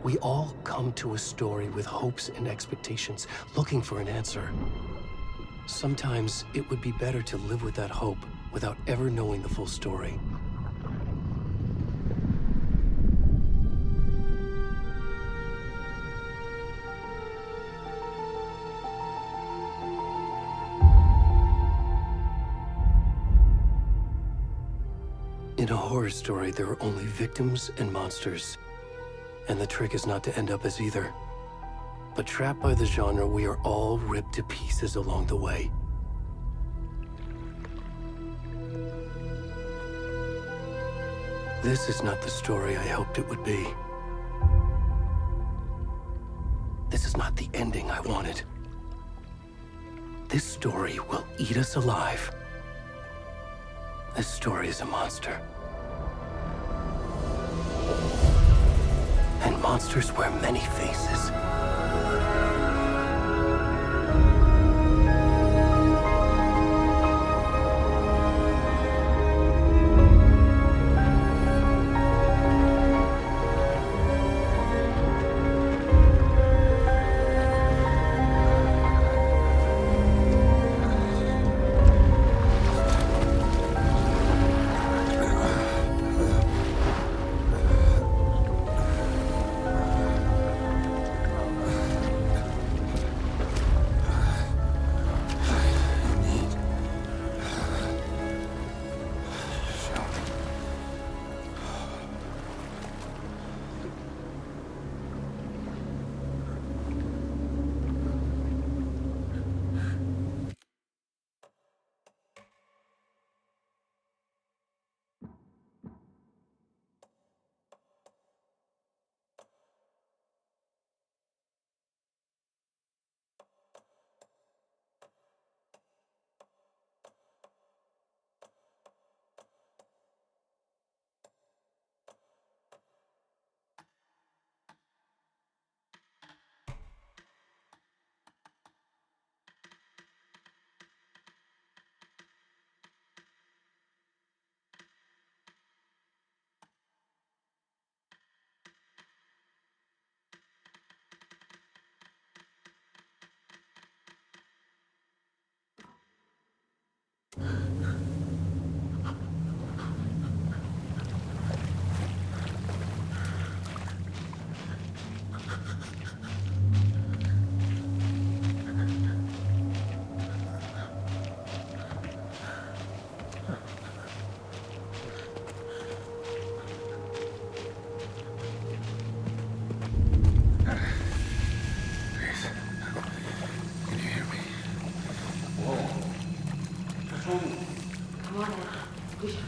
We all come to a story with hopes and expectations, looking for an answer. Sometimes it would be better to live with that hope without ever knowing the full story. In a horror story, there are only victims and monsters. And the trick is not to end up as either. But trapped by the genre, we are all ripped to pieces along the way. This is not the story I hoped it would be. This is not the ending I wanted. This story will eat us alive. This story is a monster. And monsters wear many faces.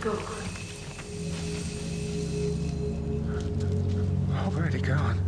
Go. Already gone.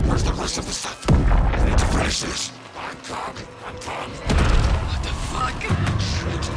Where's the rest of the stuff? I need to finish this. I'm done. What the fuck? Shit.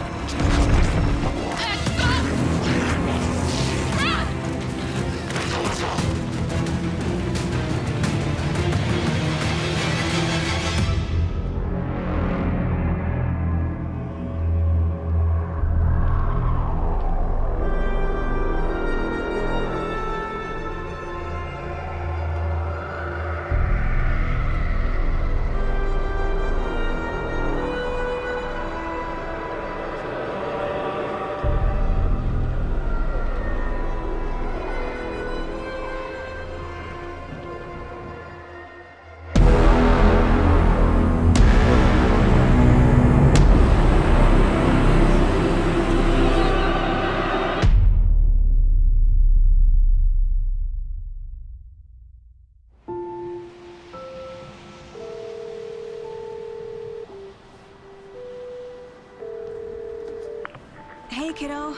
Hey, kiddo.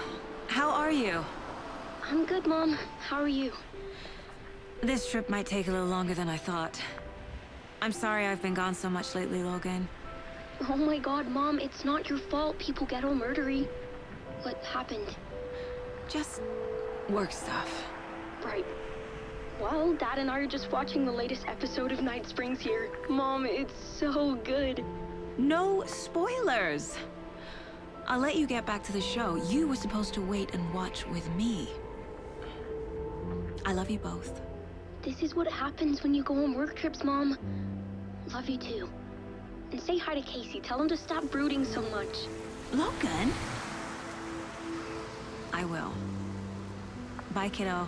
How are you? I'm good, Mom. How are you? This trip might take a little longer than I thought. I'm sorry I've been gone so much lately, Logan. Oh my god, Mom, it's not your fault people get all murdery. What happened? Just work stuff. Right. Well, Dad and I are just watching the latest episode of Night Springs here. Mom, it's so good. No spoilers! I'll let you get back to the show. You were supposed to wait and watch with me. I love you both. This is what happens when you go on work trips, Mom. Love you too. And say hi to Casey. Tell him to stop brooding so much. Logan? I will. Bye, kiddo.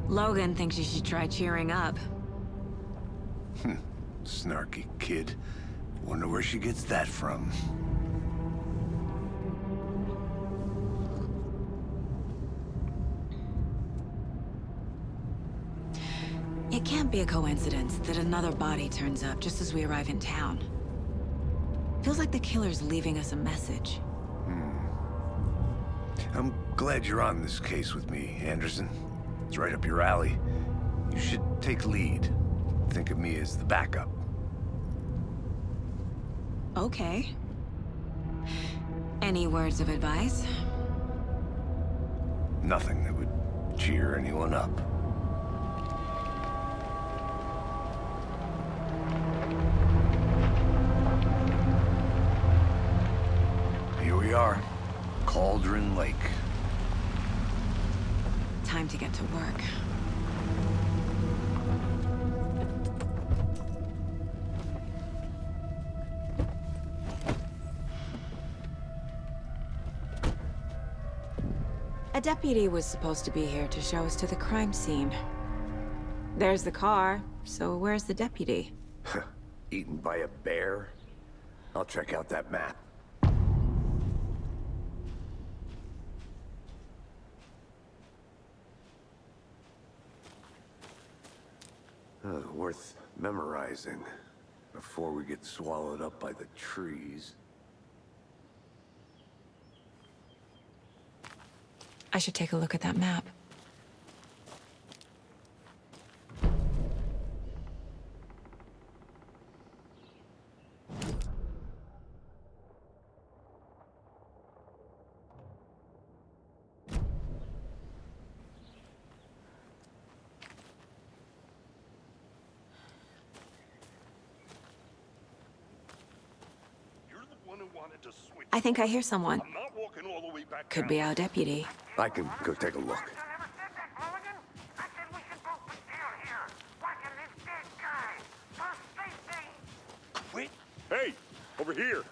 Logan thinks you should try cheering up. Snarky kid. Wonder where she gets that from. It can't be a coincidence that another body turns up just as we arrive in town. Feels like the killer's leaving us a message. I'm glad you're on this case with me, Anderson. It's right up your alley. You should take lead. Think of me as the backup. Okay. Any words of advice? Nothing that would cheer anyone up. Here we are. Cauldron Lake. Time to get to work. A deputy was supposed to be here to show us to the crime scene. There's the car, so where's the deputy? Eaten by a bear? I'll check out that map. Worth memorizing before we get swallowed up by the trees. I should take a look at that map. I think I hear someone. I'm not walking all the way back Could down. be our deputy. I can go take a look. I never said that, Mulligan. I said we should both be down here, watching this dead guy. For safety. Wait. Hey, over here.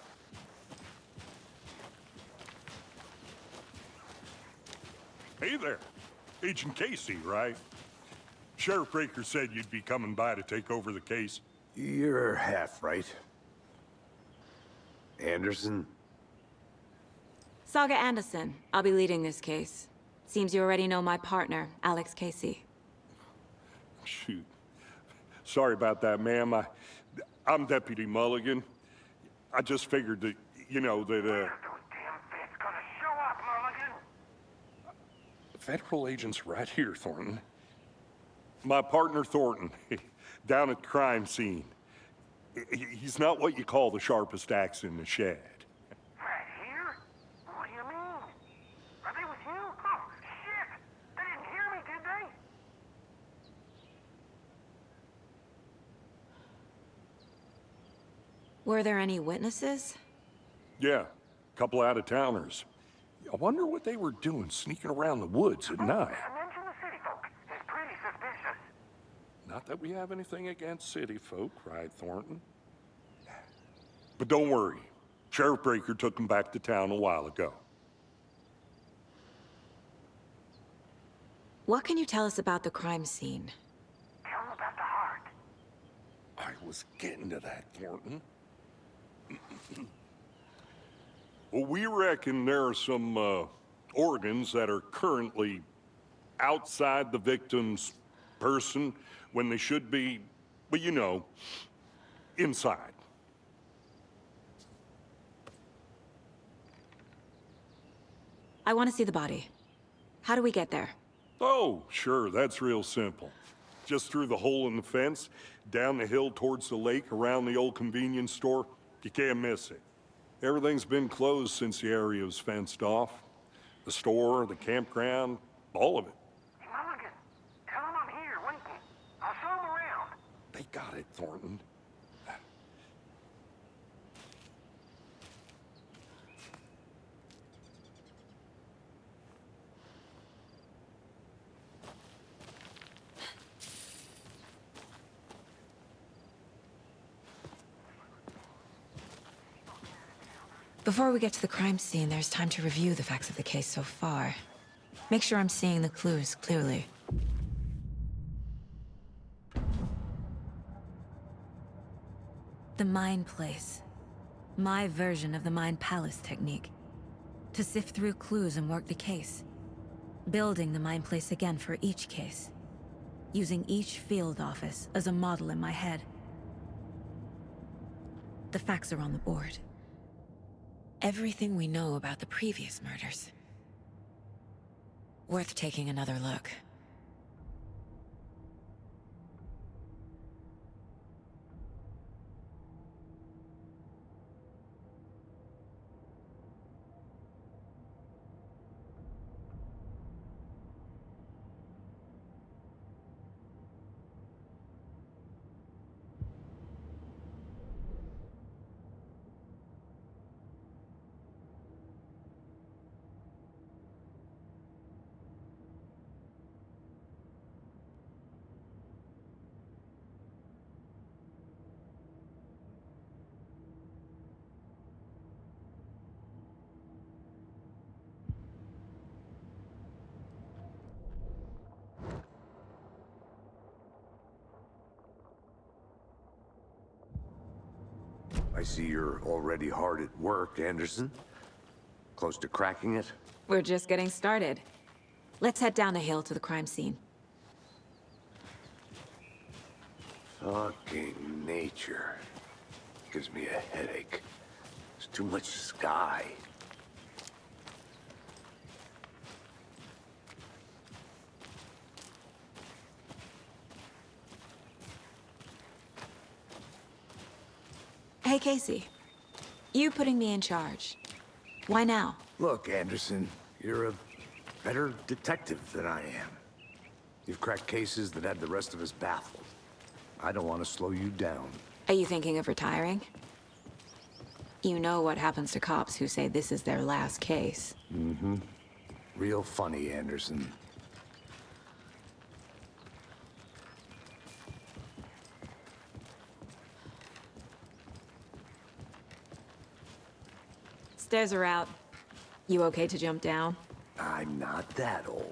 Hey there. Agent Casey, right? Sheriff Breaker said you'd be coming by to take over the case. You're half right. Anderson? Saga Anderson. I'll be leading this case. Seems you already know my partner, Alex Casey. Shoot. Sorry about that, ma'am. I'm Deputy Mulligan. I just figured that, you know, that, Those damn feds gonna show up, Mulligan. federal agent's right here, Thornton. My partner, Thornton, down at the crime scene. He's not what you call the sharpest axe in the shed. Right here? What do you mean? Are they with you? Oh, shit! They didn't hear me, did they? Were there any witnesses? Yeah, couple out-of-towners. I wonder what they were doing sneaking around the woods at night. Mention the city folk. It's pretty suspicious. Not that we have anything against city folk, right, Thornton? But don't worry. Sheriff Breaker took them back to town a while ago. What can you tell us about the crime scene? Tell them about the heart. I was getting to that, Thornton. Well, we reckon there are some organs that are currently outside the victim's person when they should be, well, you know, inside. I want to see the body. How do we get there? Oh, sure, that's real simple. Just through the hole in the fence, down the hill towards the lake, around the old convenience store. You can't miss it. Everything's been closed since the area was fenced off. The store, the campground, all of it. Hey, Mulligan, tell them I'm here, waiting. I'll show them around. They got it, Thornton. Before we get to the crime scene, there's time to review the facts of the case so far. Make sure I'm seeing the clues clearly. The Mind Place. My version of the Mind Palace technique. To sift through clues and work the case. Building the Mind Place again for each case. Using each field office as a model in my head. The facts are on the board. Everything we know about the previous murders. Worth taking another look. I see you're already hard at work, Anderson. Close to cracking it? We're just getting started. Let's head down the hill to the crime scene. Fucking nature. Gives me a headache. There's too much sky. Hey, Casey. You putting me in charge. Why now? Look, Anderson, you're a better detective than I am. You've cracked cases that had the rest of us baffled. I don't want to slow you down. Are you thinking of retiring? You know what happens to cops who say this is their last case. Mm-hmm. Real funny, Anderson. Stairs are out. You okay to jump down? I'm not that old.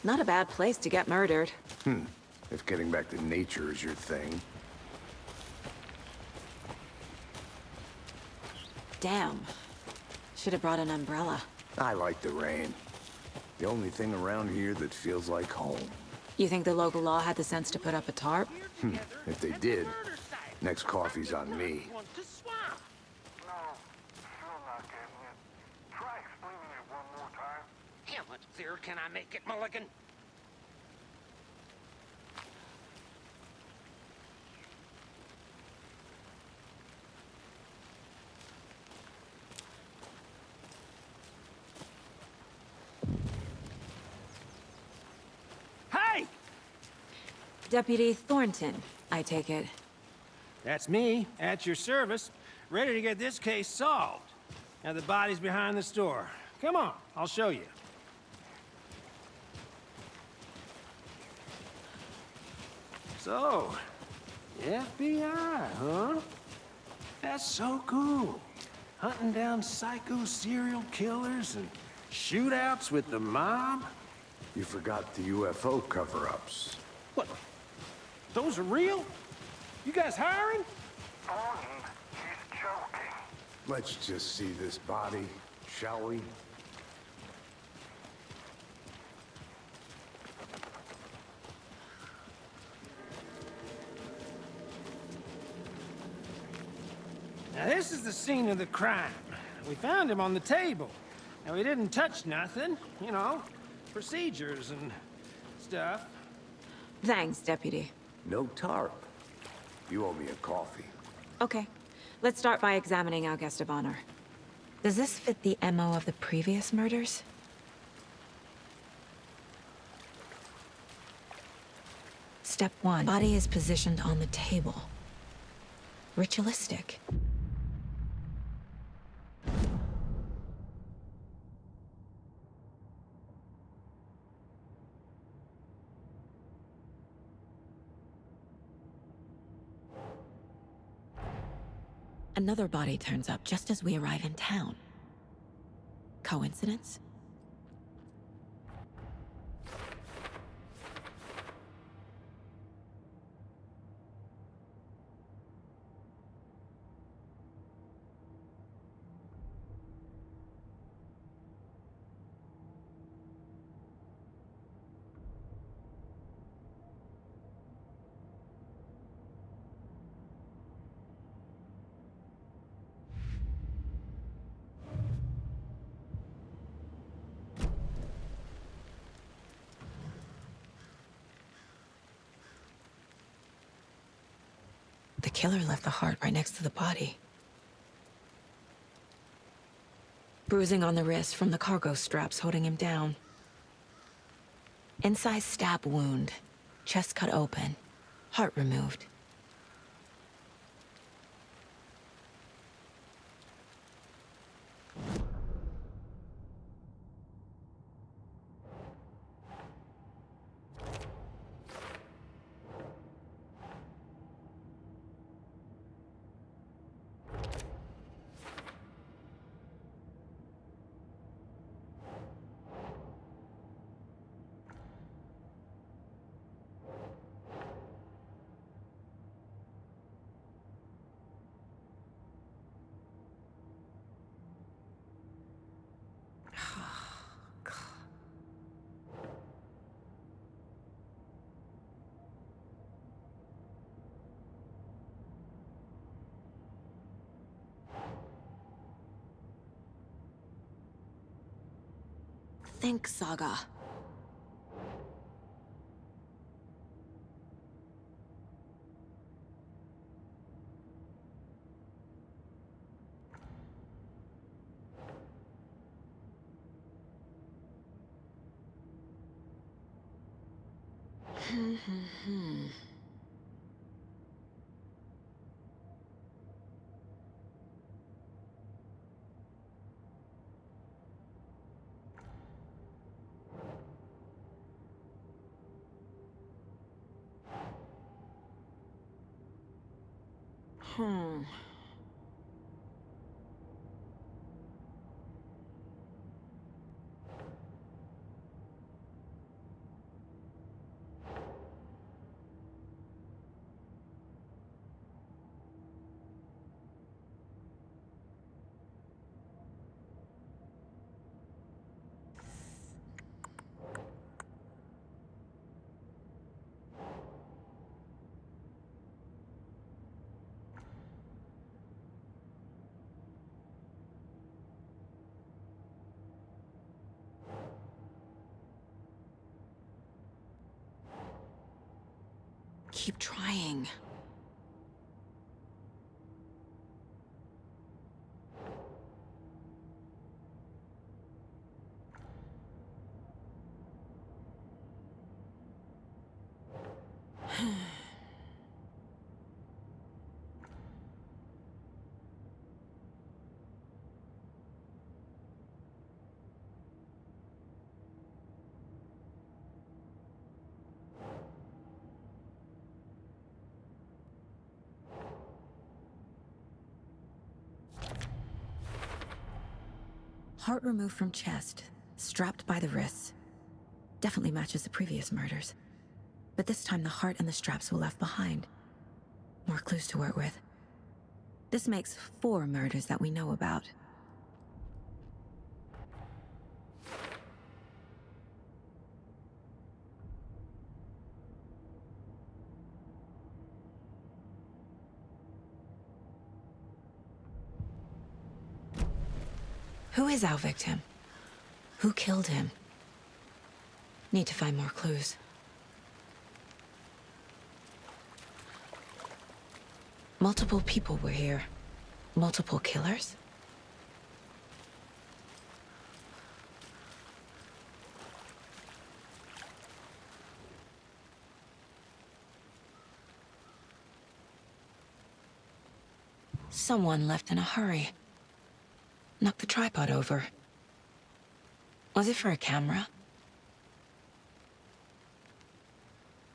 Not a bad place to get murdered. If getting back to nature is your thing. Damn. Should have brought an umbrella. I like the rain. The only thing around here that feels like home. You think the local law had the sense to put up a tarp? If they did, next coffee's on me. No, still not getting it. Try explaining it one more time. How much clearer can I make it, Mulligan? Hey! Deputy Thornton, I take it. That's me, at your service, ready to get this case solved. Now the body's behind the store. Come on, I'll show you. So, FBI, huh? That's so cool. Hunting down psycho serial killers and shootouts with the mob? You forgot the UFO cover-ups. What? Those are real? You guys hiring? Thornton, he's joking. Let's just see this body, shall we? Now this is the scene of the crime. We found him on the table. And we didn't touch nothing, you know, procedures and stuff. Thanks, Deputy. No tarp. You owe me a coffee. Okay, let's start by examining our guest of honor. Does this fit the MO of the previous murders? Step 1. Body is positioned on the table. Ritualistic. Another body turns up just as we arrive in town. Coincidence? The killer left the heart right next to the body. Bruising on the wrist from the cargo straps holding him down. Incised stab wound. Chest cut open. Heart removed. Think, Saga. keep trying. Heart removed from chest, strapped by the wrists. Definitely matches the previous murders. But this time the heart and the straps were left behind. More clues to work with. This makes 4 murders that we know about. Who is our victim? Who killed him? Need to find more clues. Multiple people were here. Multiple killers? Someone left in a hurry. Knocked the tripod over. Was it for a camera?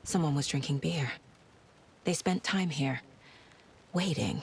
Someone was drinking beer. They spent time here, waiting.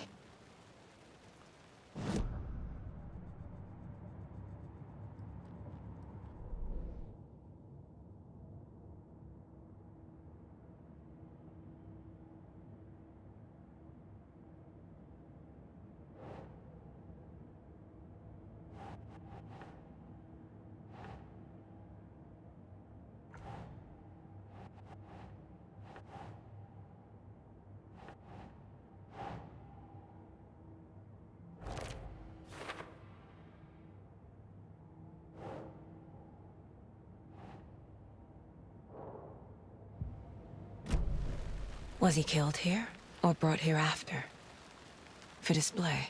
Was he killed here, or brought here after? For display?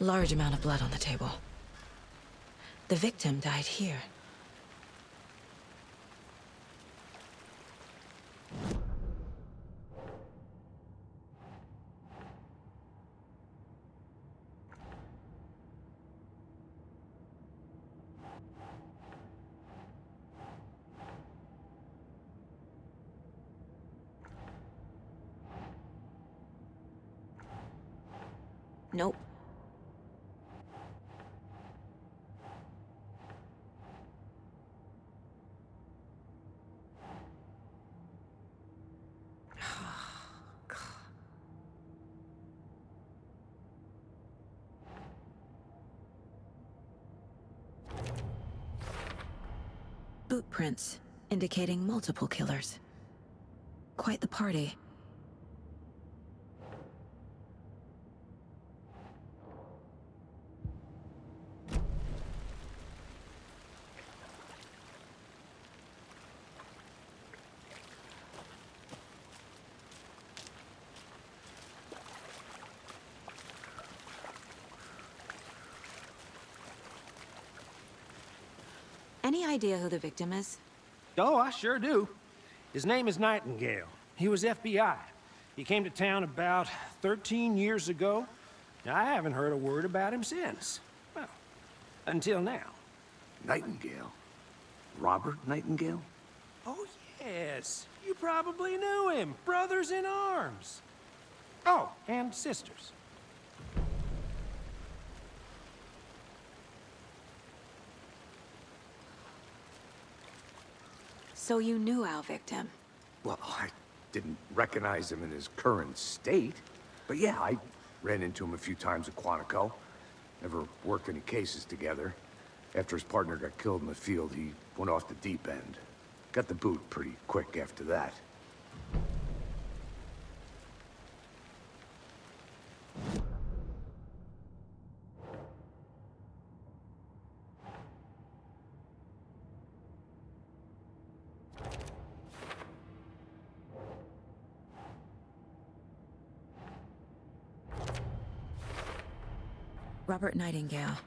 Large amount of blood on the table. The victim died here. Nope. Boot prints, indicating multiple killers. Quite the party. Any idea who the victim is? Oh, I sure do. His name is Nightingale. He was FBI. He came to town about 13 years ago. Now, I haven't heard a word about him since. Well, until now. Nightingale? Robert Nightingale? Oh, yes. You probably knew him. Brothers in arms. Oh, and sisters. So you knew our victim? Well, I didn't recognize him in his current state. But yeah, I ran into him a few times at Quantico. Never worked any cases together. After his partner got killed in the field, he went off the deep end. Got the boot pretty quick after that. Robert Nightingale,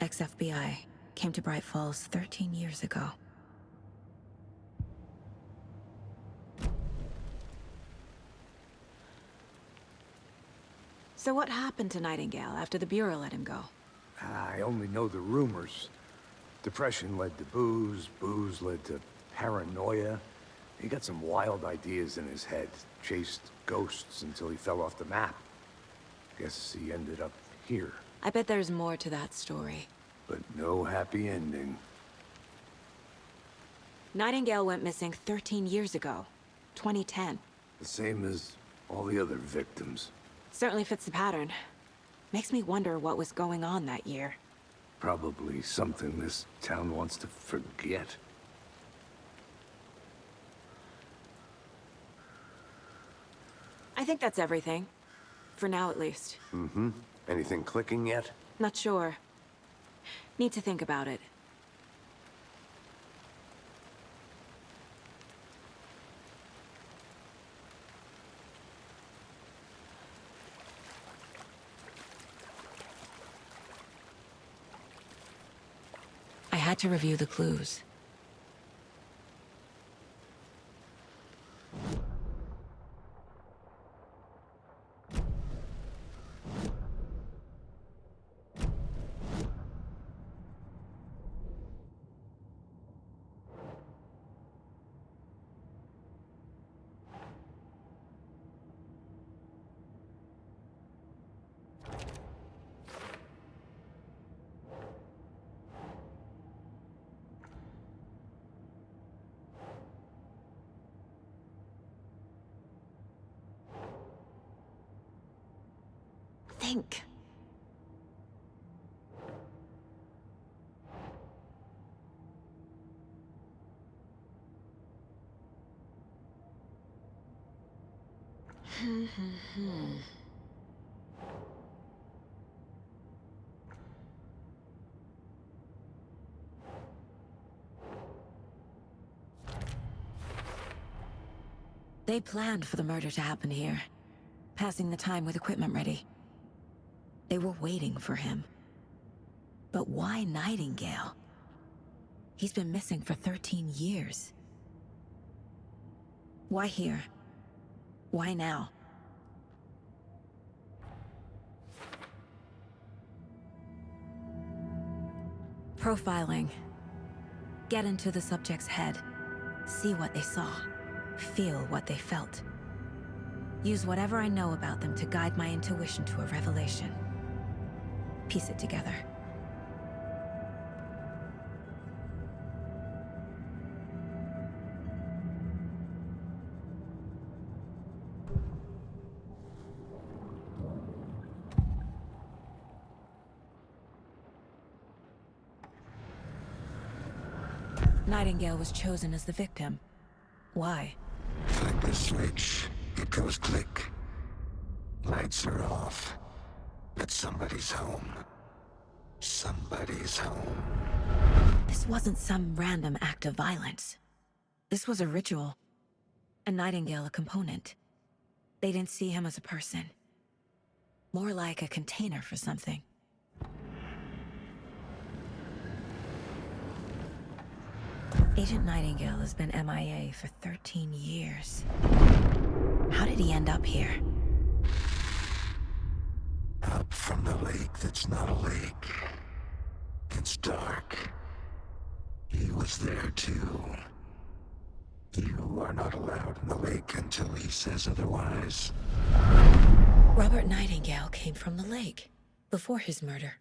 ex-FBI, came to Bright Falls 13 years ago. So what happened to Nightingale after the Bureau let him go? I only know the rumors. Depression led to booze, booze led to paranoia. He got some wild ideas in his head, chased ghosts until he fell off the map. Guess he ended up here. I bet there's more to that story. But no happy ending. Nightingale went missing 13 years ago, 2010. The same as all the other victims. Certainly fits the pattern. Makes me wonder what was going on that year. Probably something this town wants to forget. I think that's everything. For now, at least. Mm-hmm. Anything clicking yet? Not sure. Need to think about it. I had to review the clues. Think. They planned for the murder to happen here, passing the time with equipment ready. They were waiting for him. But why Nightingale? He's been missing for 13 years. Why here? Why now? Profiling. Get into the subject's head. See what they saw. Feel what they felt. Use whatever I know about them to guide my intuition to a revelation. Piece it together. Nightingale was chosen as the victim. Why? Flick the switch, it goes click. Lights are off. But somebody's home. Somebody's home. This wasn't some random act of violence. This was a ritual. And Nightingale a component. They didn't see him as a person. More like a container for something. Agent Nightingale has been MIA for 13 years. How did he end up here? Up from the lake that's not a lake. It's dark. He was there too. You are not allowed in the lake until he says otherwise. Robert Nightingale came from the lake, before his murder.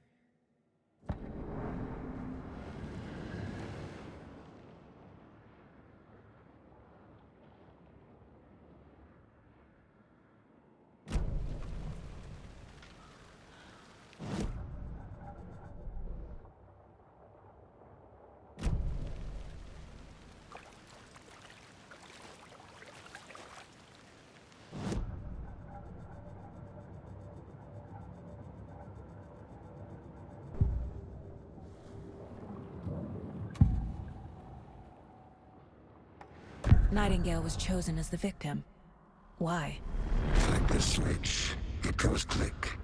Nightingale was chosen as the victim. Why? Flick the switch, it goes click.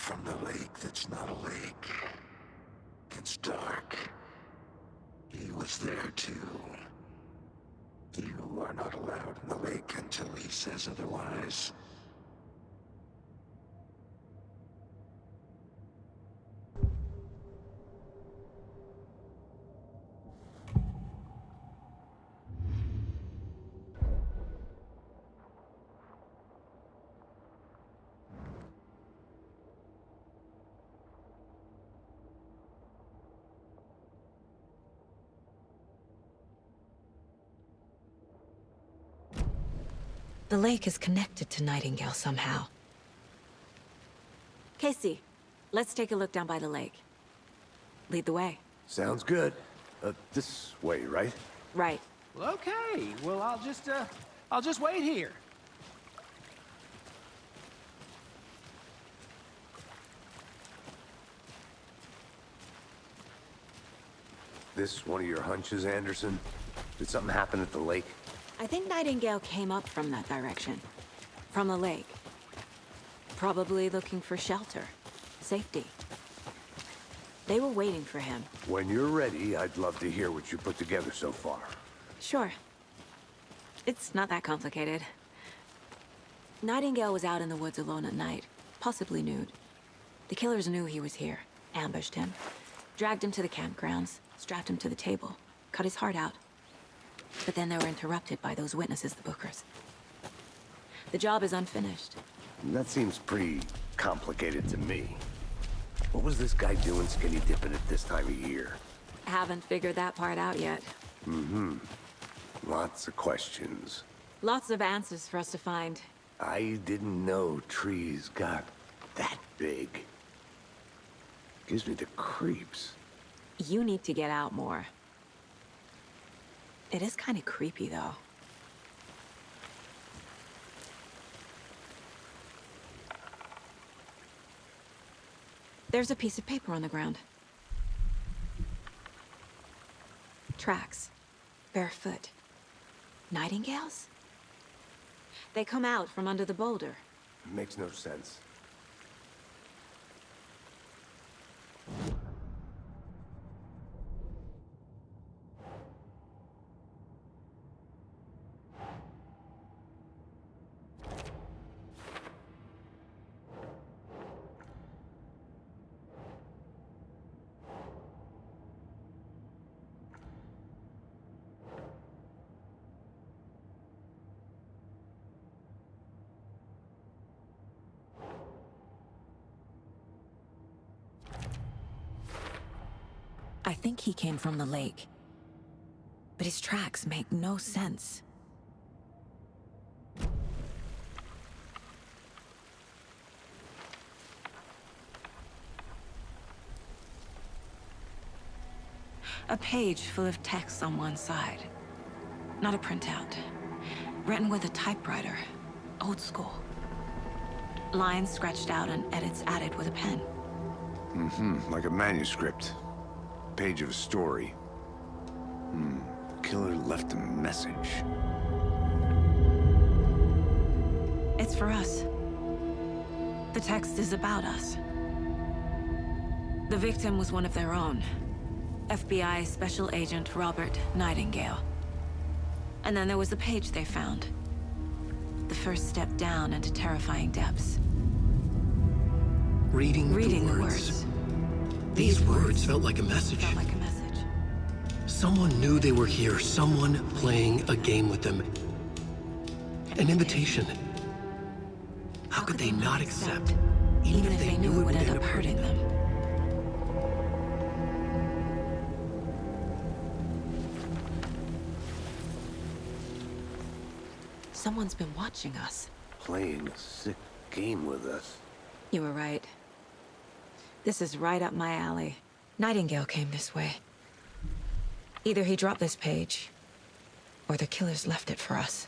from the lake that's not a lake. It's dark. He was there too. You are not allowed in the lake until he says otherwise. The lake is connected to Nightingale somehow. Casey, let's take a look down by the lake. Lead the way. Sounds good. This way, right? Right. Well, okay. Well, I'll just wait here. This one of your hunches, Anderson? Did something happen at the lake? I think Nightingale came up from that direction. From the lake. Probably looking for shelter. Safety. They were waiting for him. When you're ready, I'd love to hear what you put together so far. Sure. It's not that complicated. Nightingale was out in the woods alone at night, possibly nude. The killers knew he was here, ambushed him, dragged him to the campgrounds, strapped him to the table, cut his heart out. But then they were interrupted by those witnesses, the Bookers. The job is unfinished. That seems pretty complicated to me. What was this guy doing skinny dipping at this time of year? Haven't figured that part out yet. Lots of questions. Lots of answers for us to find. I didn't know trees got that big. Gives me the creeps. You need to get out more. It is kind of creepy, though. There's a piece of paper on the ground. Tracks. Barefoot. Nightingales? They come out from under the boulder. Makes no sense. I think he came from the lake. But his tracks make no sense. A page full of text on one side. Not a printout. Written with a typewriter. Old school. Lines scratched out and edits added with a pen. Like a manuscript. Page of a story. The killer left a message. It's for us. The text is about us. The victim was one of their own. FBI Special Agent Robert Nightingale. And then there was the page they found. The first step down into terrifying depths. Reading the words. These words felt like a message. Felt like a message. Someone knew they were here, someone playing a game with them. An invitation. How could they not accept, even if they knew it would end up hurting them? Someone's been watching us. Playing a sick game with us. You were right. This is right up my alley. Nightingale came this way. Either he dropped this page, or the killers left it for us.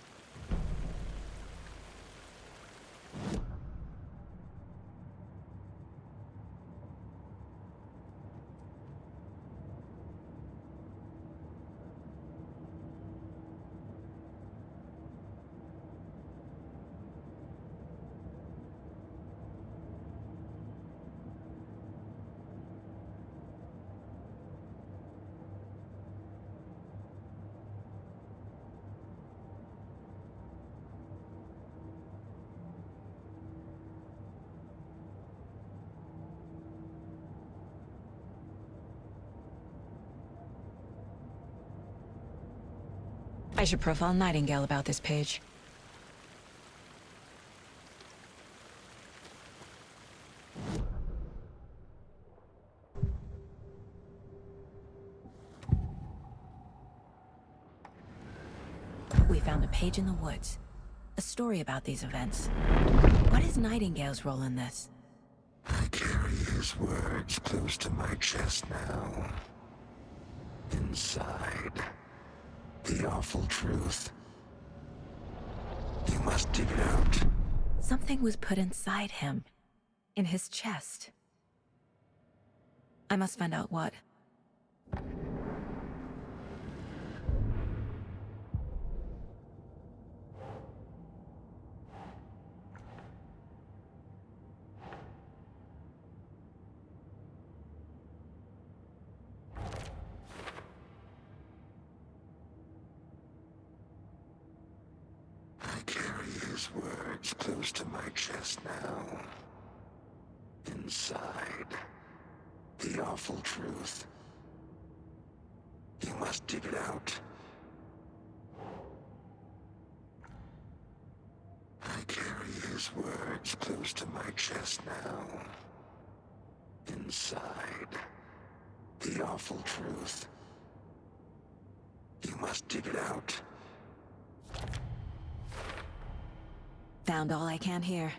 I should profile Nightingale about this page. We found a page in the woods. A story about these events. What is Nightingale's role in this? I carry his words close to my chest now. Inside, the awful truth. You must dig it out. Something was put inside him. In his chest. I must find out what. I carry his words close to my chest now. Inside, the awful truth. You must dig it out. I carry his words close to my chest now. Inside, the awful truth. You must dig it out. Found all I can here.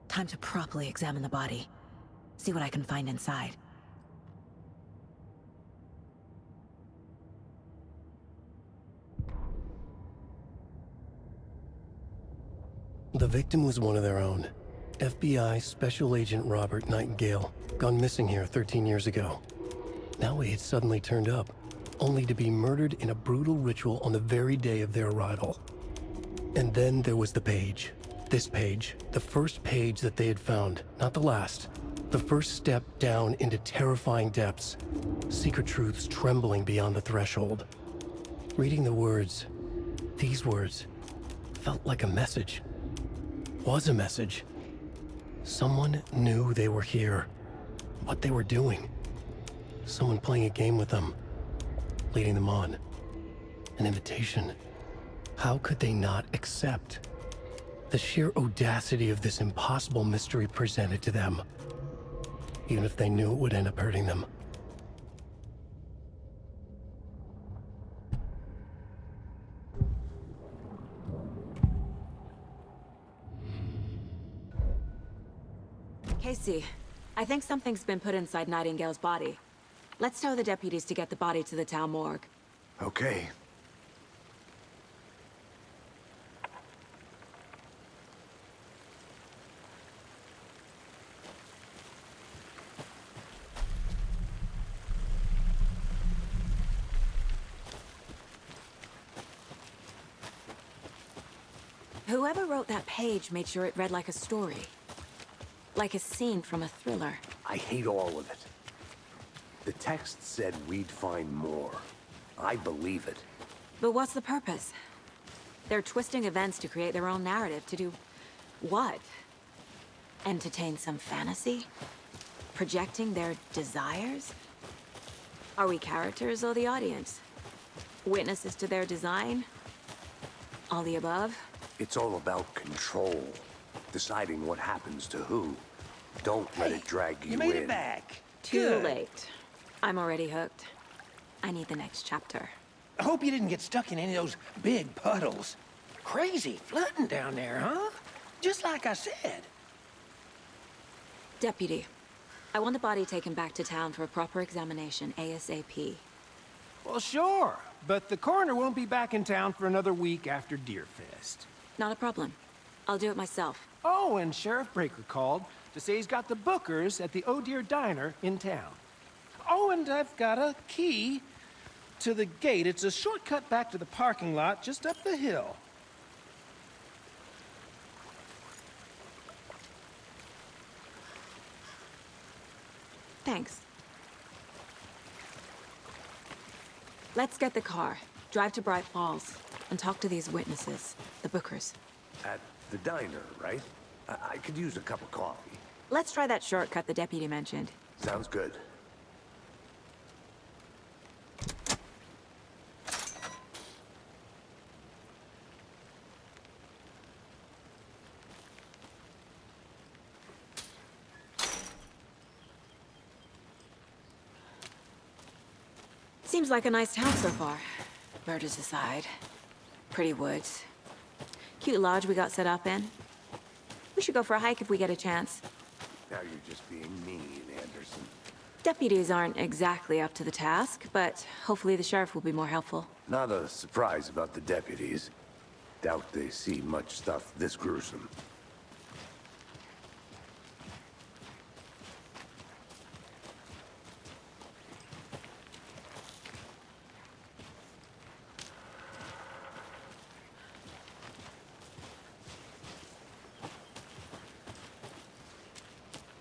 Time to properly examine the body. See what I can find inside. The victim was one of their own. FBI Special Agent Robert Nightingale, gone missing here 13 years ago. Now he had suddenly turned up, only to be murdered in a brutal ritual on the very day of their arrival. And then there was the page. This page, the first page that they had found, not the last. The first step down into terrifying depths. Secret truths trembling beyond the threshold. Reading the words, these words, felt like a message. Was a message. Someone knew they were here. What they were doing. Someone playing a game with them. Leading them on. An invitation. How could they not accept? The sheer audacity of this impossible mystery presented to them. Even if they knew it would end up hurting them. Casey, I think something's been put inside Nightingale's body. Let's tell the deputies to get the body to the town morgue. Okay. Whoever wrote that page made sure it read like a story. Like a scene from a thriller. I hate all of it. The text said we'd find more. I believe it. But what's the purpose? They're twisting events to create their own narrative to do what? Entertain some fantasy? Projecting their desires? Are we characters or the audience? Witnesses to their design? All the above? It's all about control. Deciding what happens to who. Don't let it drag you in. You made it back. Too Good. late. I'm already hooked. I need the next chapter. I hope you didn't get stuck in any of those big puddles. Crazy flooding down there, huh? Just like I said. Deputy, I want the body taken back to town for a proper examination, ASAP. Well, sure. But the coroner won't be back in town for another week after Deerfest. Not a problem. I'll do it myself. Oh, and Sheriff Breaker called to say he's got the bookers at the Oh Dear Diner in town. Oh, and I've got a key to the gate. It's a shortcut back to the parking lot just up the hill. Thanks. Let's get the car, drive to Bright Falls, and talk to these witnesses, the bookers. At the diner, right? I could use a cup of coffee. Let's try that shortcut the deputy mentioned. Sounds good. Seems like a nice town so far. Murders aside. Pretty woods. Cute lodge we got set up in. We should go for a hike if we get a chance. Now you're just being mean, Anderson. Deputies aren't exactly up to the task, but hopefully the sheriff will be more helpful. Not a surprise about the deputies. Doubt they see much stuff this gruesome.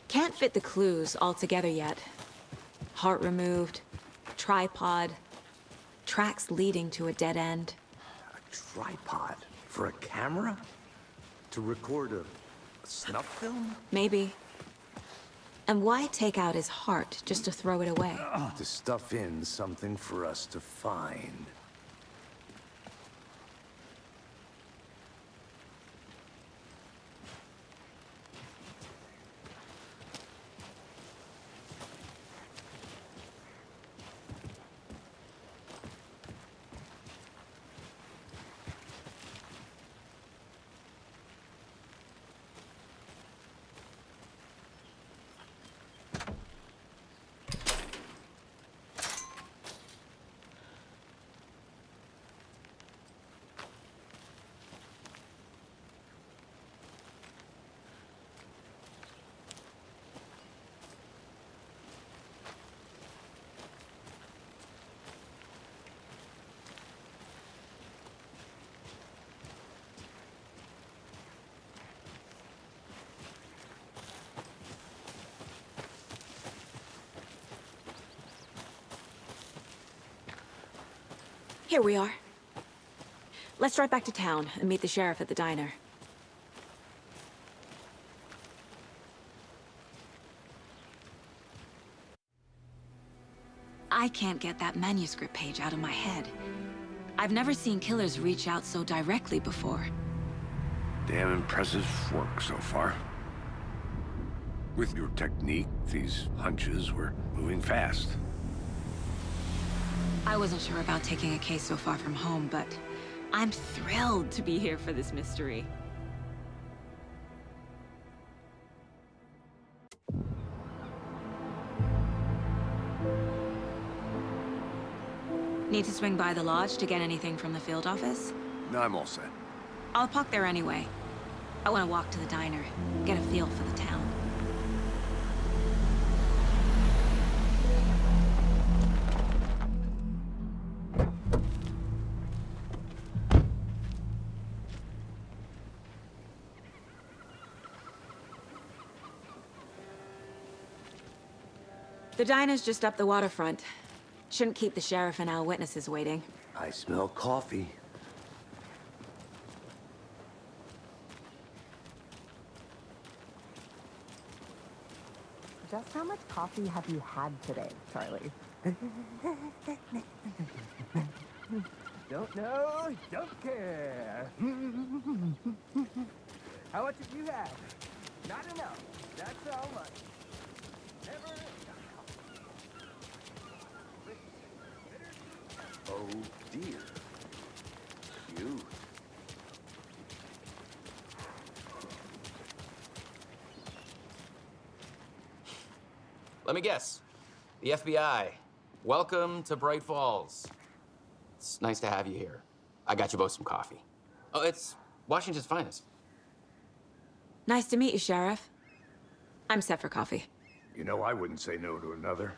Can't fit the clues all together yet. Heart removed, tripod, tracks leading to a dead end. A tripod? For a camera? To record a snuff film? Maybe. And why take out his heart just to throw it away? To stuff in something for us to find. Here we are. Let's drive back to town and meet the sheriff at the diner. I can't get that manuscript page out of my head. I've never seen killers reach out so directly before. Damn impressive work so far. With your technique, these hunches were moving fast. I wasn't sure about taking a case so far from home, but I'm thrilled to be here for this mystery. Need to swing by the lodge to get anything from the field office? No, I'm all set. I'll park there anyway. I want to walk to the diner, get a feel for the town. The diner's just up the waterfront. Shouldn't keep the sheriff and our witnesses waiting. I smell coffee. Just how much coffee have you had today, Charlie? Don't know, don't care. How much have you had? Not enough. That's how much. Never enough. Oh dear. Cute. Let me guess. The FBI. Welcome to Bright Falls. It's nice to have you here. I got you both some coffee. Oh, it's Washington's finest. Nice to meet you, Sheriff. I'm set for coffee. You know, I wouldn't say no to another.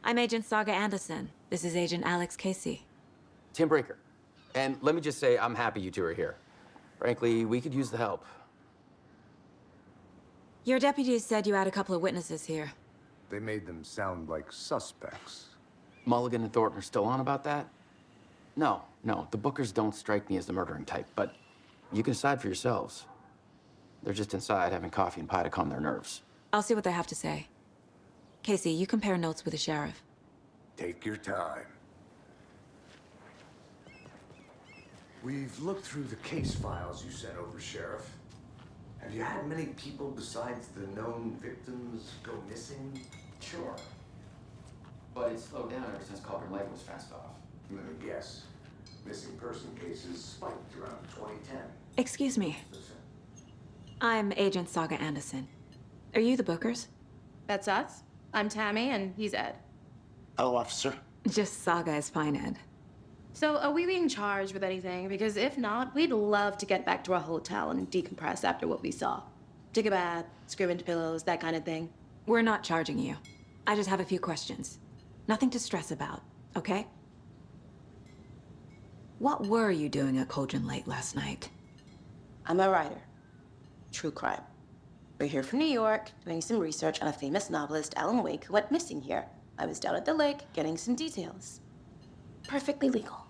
I'm Agent Saga Anderson. This is Agent Alex Casey. Tim Breaker. And let me just say, I'm happy you two are here. Frankly, we could use the help. Your deputies said you had a couple of witnesses here. They made them sound like suspects. Mulligan and Thornton are still on about that? No, the Bookers don't strike me as the murdering type, but you can decide for yourselves. They're just inside having coffee and pie to calm their nerves. I'll see what they have to say. Casey, you compare notes with the sheriff. Take your time. We've looked through the case files you sent over, Sheriff. Have you had many people besides the known victims go missing? Sure. But it slowed down ever since Cauldron Lake was fenced off. Let me guess. Missing person cases spiked around 2010. Excuse me. I'm Agent Saga Anderson. Are you the bookers? That's us. I'm Tammy, and he's Ed. Hello, officer. Just Saga is fine, Ed. So, are we being charged with anything? Because if not, we'd love to get back to our hotel and decompress after what we saw. Take a bath, scream into pillows, that kind of thing. We're not charging you. I just have a few questions. Nothing to stress about, okay? What were you doing at Cauldron Lake last night? I'm a writer. True crime. We're here from New York, doing some research on a famous novelist, Alan Wake, who went missing here. I was down at the lake, getting some details. Perfectly legal.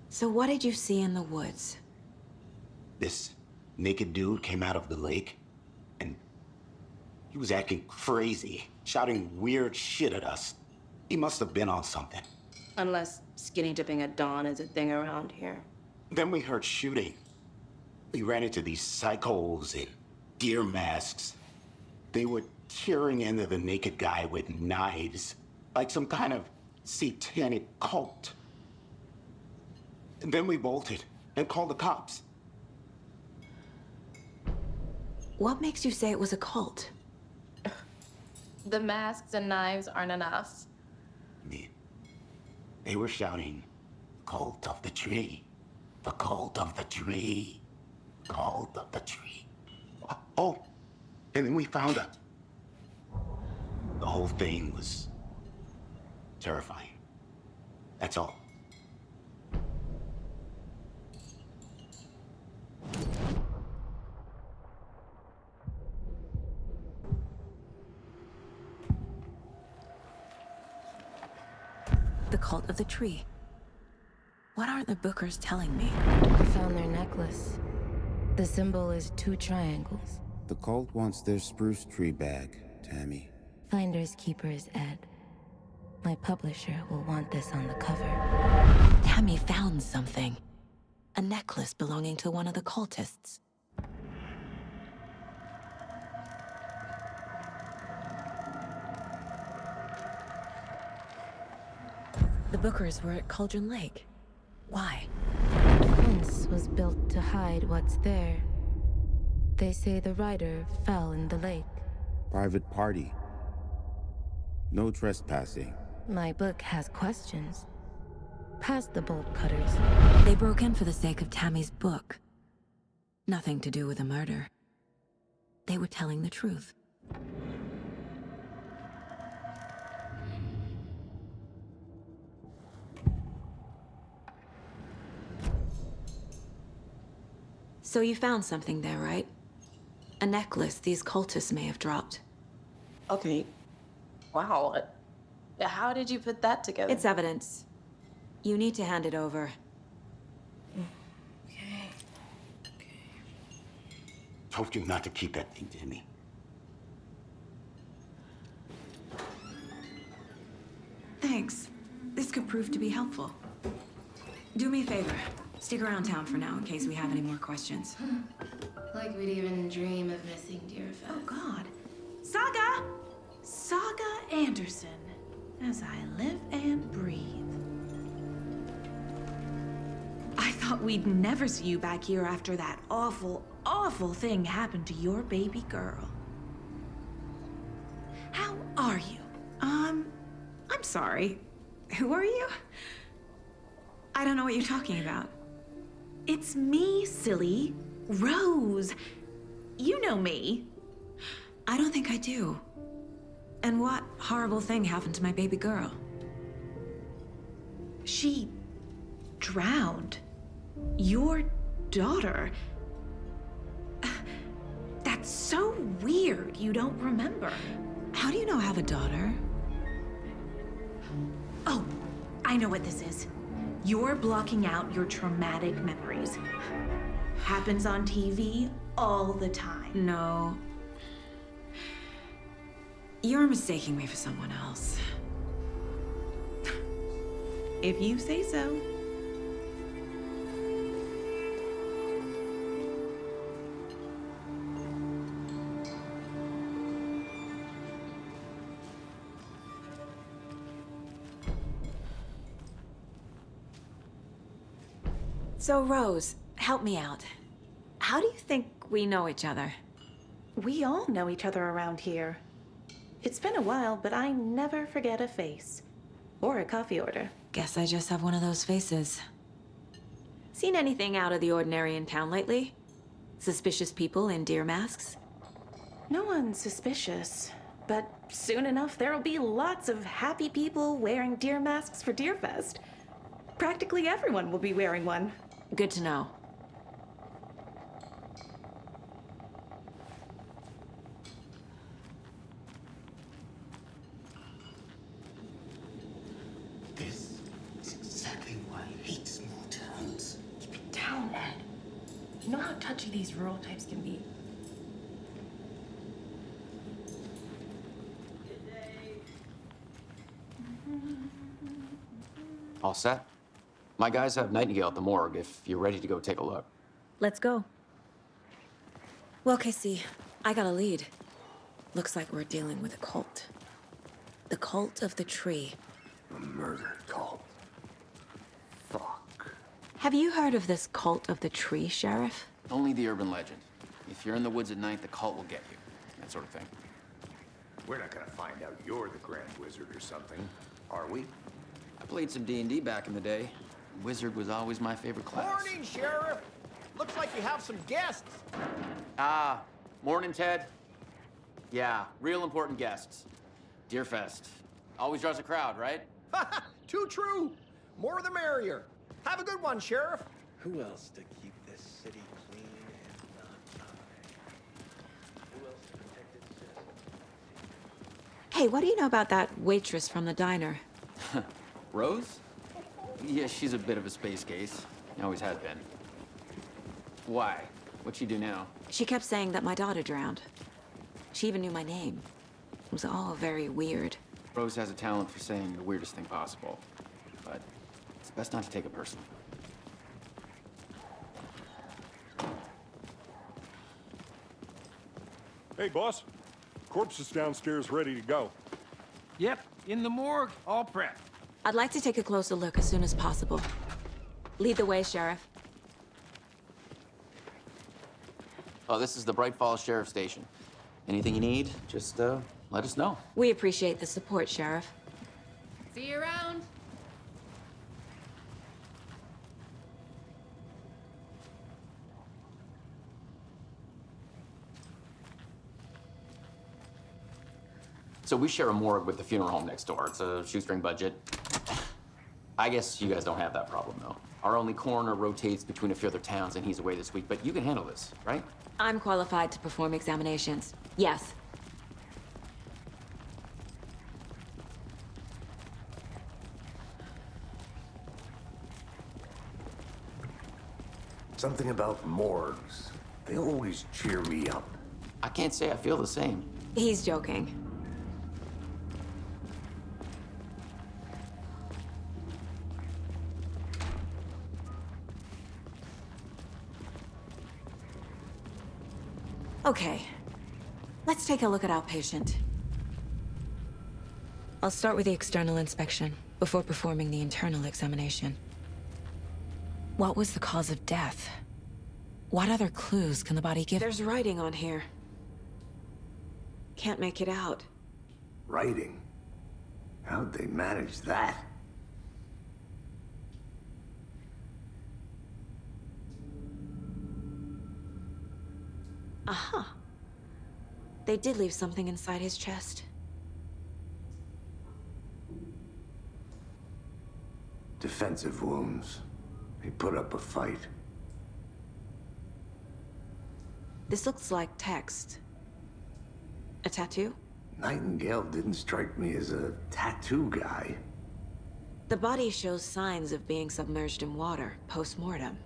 So what did you see in the woods? This naked dude came out of the lake, and he was acting crazy, shouting weird shit at us. He must have been on something. Unless skinny dipping at dawn is a thing around here. Then we heard shooting. We ran into these psychos in deer masks. They were tearing into the naked guy with knives, like some kind of satanic cult. And then we bolted and called the cops. What makes you say it was a cult? The masks and knives aren't enough. They were shouting, "Cult of the tree, the cult of the tree, cult of the tree." Oh, and then we found her. The whole thing was terrifying. That's all. The cult of the tree. What aren't the bookers telling me? I found their necklace. The symbol is 2 triangles. The cult wants their spruce tree back, Tammy. Finders keepers, Ed. My publisher will want this on the cover. Tammy found something. A necklace belonging to one of the cultists. The bookers were at Cauldron Lake. Why? The fence was built to hide what's there. They say the rider fell in the lake. Private party. No trespassing. My book has questions. Past the bolt cutters. They broke in for the sake of Tammy's book. Nothing to do with a murder. They were telling the truth. So you found something there, right? A necklace these cultists may have dropped. Okay. Wow. How did you put that together? It's evidence. You need to hand it over. Okay. Told you not to keep that thing to me. Thanks. This could prove to be helpful. Do me a favor. Stick around town for now in case we have any more questions. Like we'd even dream of missing dear Fez. Oh, God. Saga! Saga Anderson. As I live and breathe. I thought we'd never see you back here after that awful, awful thing happened to your baby girl. How are you? I'm sorry. Who are you? I don't know what you're talking about. It's me, silly. Rose. You know me. I don't think I do. And what horrible thing happened to my baby girl? She drowned. Your daughter. That's so weird you don't remember. How do you know I have a daughter? Oh, I know what this is. You're blocking out your traumatic memories. Happens on TV all the time. No. You're mistaking me for someone else. If you say so. So, Rose, help me out. How do you think we know each other? We all know each other around here. It's been a while, but I never forget a face. Or a coffee order. Guess I just have one of those faces. Seen anything out of the ordinary in town lately? Suspicious people in deer masks? No one's suspicious. But soon enough, there'll be lots of happy people wearing deer masks for Deerfest. Practically everyone will be wearing one. Good to know. This is exactly why I hate small towns. Keep it down, Ed. You know how touchy these rural types can be. All set? My guys have Nightingale at the morgue if you're ready to go take a look. Let's go. Well, Casey, I got a lead. Looks like we're dealing with a cult. The cult of the tree. A murder cult. Fuck. Have you heard of this cult of the tree, Sheriff? Only the urban legend. If you're in the woods at night, the cult will get you. That sort of thing. We're not gonna find out you're the Grand Wizard or something, are we? I played some D&D back in the day. Wizard was always my favorite class. Morning, Sheriff. Looks like you have some guests. Ah, morning, Ted. Yeah, real important guests. Deerfest. Always draws a crowd, right? Too true. More the merrier. Have a good one, Sheriff. Who else to keep this city clean and not die? Who else to protect its citizens? Hey, what do you know about that waitress from the diner? Rose? Yeah, she's a bit of a space case. Always has been. Why? What'd she do now? She kept saying that my daughter drowned. She even knew my name. It was all very weird. Rose has a talent for saying the weirdest thing possible. But it's best not to take it personally. Hey, boss. Corpse is downstairs ready to go. Yep, in the morgue, all prepped. I'd like to take a closer look as soon as possible. Lead the way, Sheriff. Oh, this is the Bright Falls Sheriff Station. Anything you need, just let us know. We appreciate the support, Sheriff. See you around. So we share a morgue with the funeral home next door. It's a shoestring budget. I guess you guys don't have that problem, though. Our only coroner rotates between a few other towns, and he's away this week, but you can handle this, right? I'm qualified to perform examinations. Yes. Something about morgues. They always cheer me up. I can't say I feel the same. He's joking. Okay, let's take a look at our patient. I'll start with the external inspection before performing the internal examination. What was the cause of death? What other clues can the body give? There's writing on here. Can't make it out. Writing? How'd they manage that? Aha. They did leave something inside his chest. Defensive wounds. He put up a fight. This looks like text. A tattoo? Nightingale didn't strike me as a tattoo guy. The body shows signs of being submerged in water post-mortem.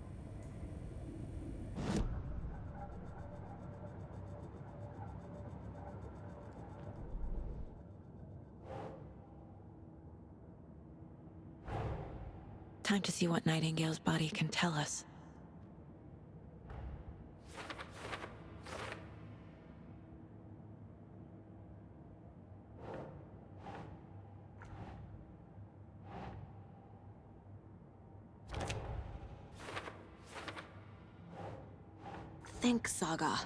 Time to see what Nightingale's body can tell us. think, Saga.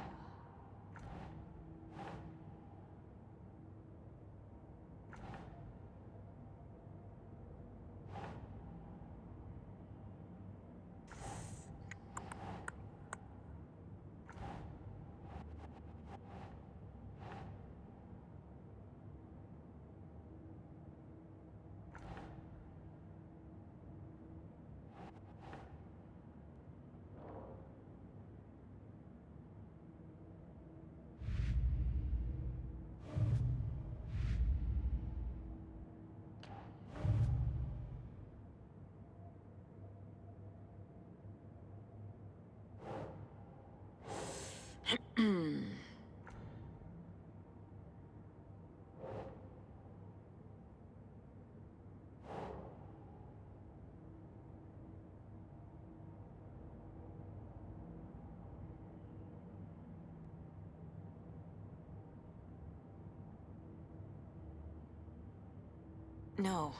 No.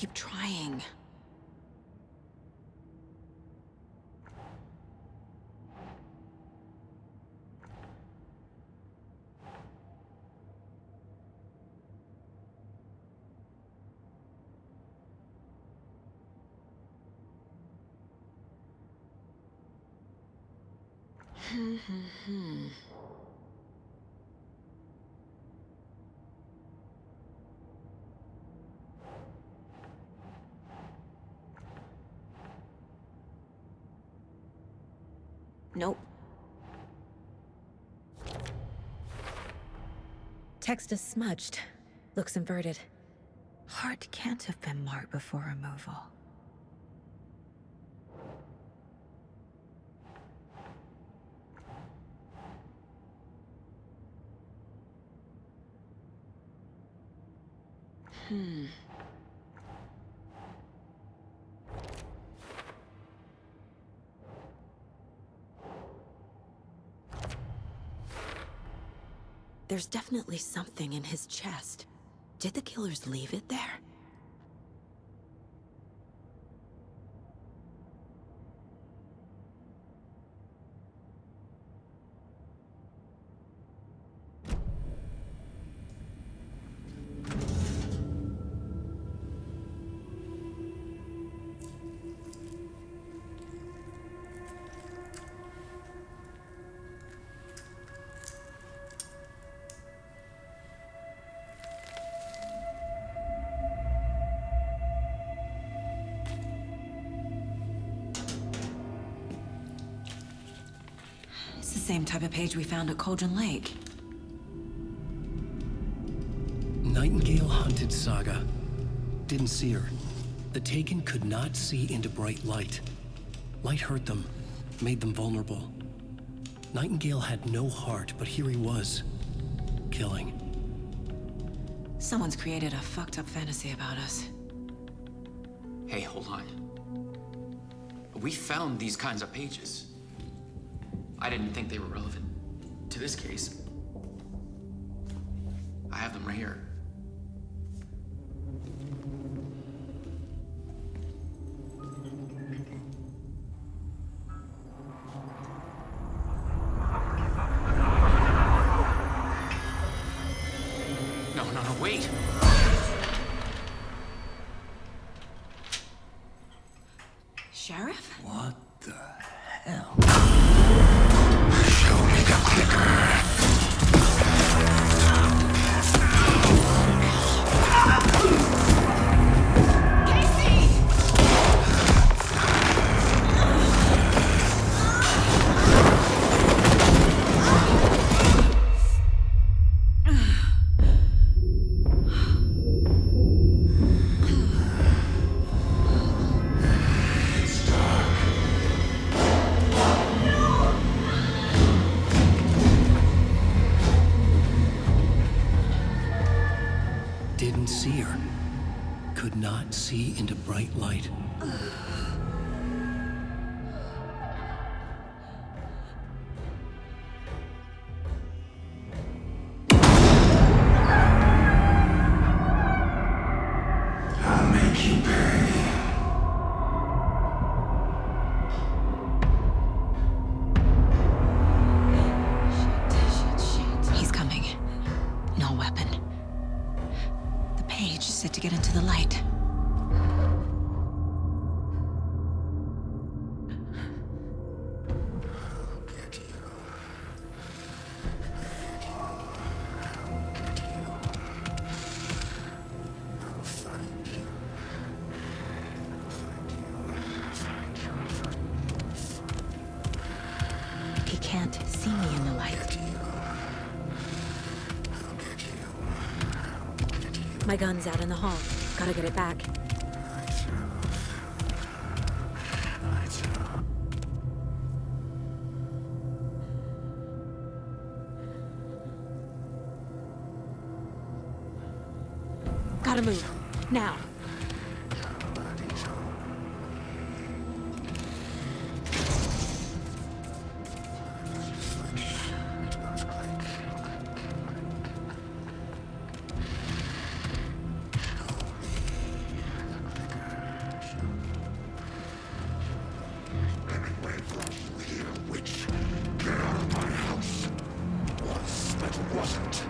Keep trying. Nope. Text is smudged. Looks inverted. Heart can't have been marked before removal. There's definitely something in his chest. Did the killers leave it there? Same type of page we found at Cauldron Lake. Nightingale hunted Saga. Didn't see her. The Taken could not see into bright light. Light hurt them, made them vulnerable. Nightingale had no heart, but here he was, killing. Someone's created a fucked up fantasy about us. Hey, hold on. We found these kinds of pages. I didn't think they were relevant to this case. I have them right here. No, wait! Sheriff? What the hell? Show me the clicker. Didn't see her. Could not see into bright light. I'll make you pay. He's coming. No weapon. The page is set to get into the light. He can't see me in the light. My gun's out in the hall. Gotta get it back. Gotta move. Now. Witch, get out of my house. Was that wasn't.